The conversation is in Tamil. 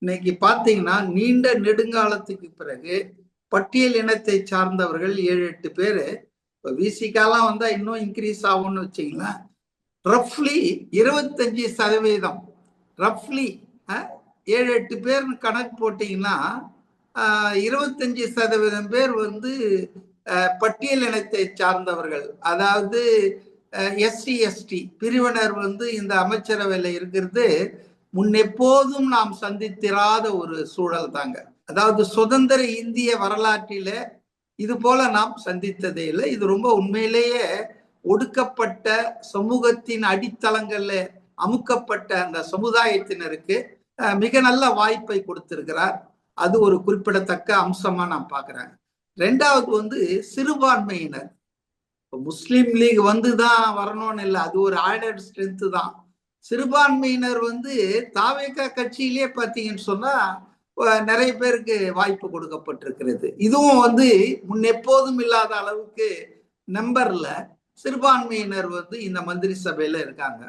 இன்னைக்கு பாத்தீங்கன்னா நீண்ட நெடுங்காலத்துக்கு பிறகு பட்டியல் இனத்தை சார்ந்தவர்கள் 7-8 பேரு. இப்ப விசிகாலாம் வந்தா இன்னும் இன்க்ரீஸ் ஆகும்னு வச்சுங்களேன். ரஃப்லி 25%, ரஃப்லி 7-8 பேர் கணக்கு போட்டீங்கன்னா 25% பேர் வந்து பட்டியல் இனத்தை சார்ந்தவர்கள், அதாவது எஸ்சி எஸ்டி பிரிவினர் வந்து இந்த அமைச்சரவையில் இருக்கிறது முன்னெப்போதும் நாம் சந்தித்திராத ஒரு சூழல் தாங்க. அதாவது சுதந்திர இந்திய வரலாற்றில இது போல நாம் சந்தித்ததே இல்லை. இது ரொம்ப உண்மையிலேயே ஒடுக்கப்பட்ட சமூகத்தின் அடித்தளங்கள்ல அமுக்கப்பட்ட அந்த சமுதாயத்தினருக்கு மிக நல்ல வாய்ப்பை கொடுத்திருக்கிறார். அது ஒரு குறிப்பிடத்தக்க அம்சமா நான் பார்க்கிறேன். ரெண்டாவது வந்து சிறுபான்மையினர். முஸ்லீம் லீக் வந்துதான் வரணும்னு இல்லை, அது ஒரு ஆடட் ஸ்ட்ரென்த் தான். சிறுபான்மையினர் வந்து தாவேகா கட்சியிலே பார்த்தீங்கன்னு சொன்னா நிறைய பேருக்கு வாய்ப்பு கொடுக்கப்பட்டிருக்கிறது. இதுவும் வந்து முன்னெப்போதும் இல்லாத அளவுக்கு நம்பர்ல சிறுபான்மையினர் வந்து இந்த மந்திரி சபையில இருக்காங்க.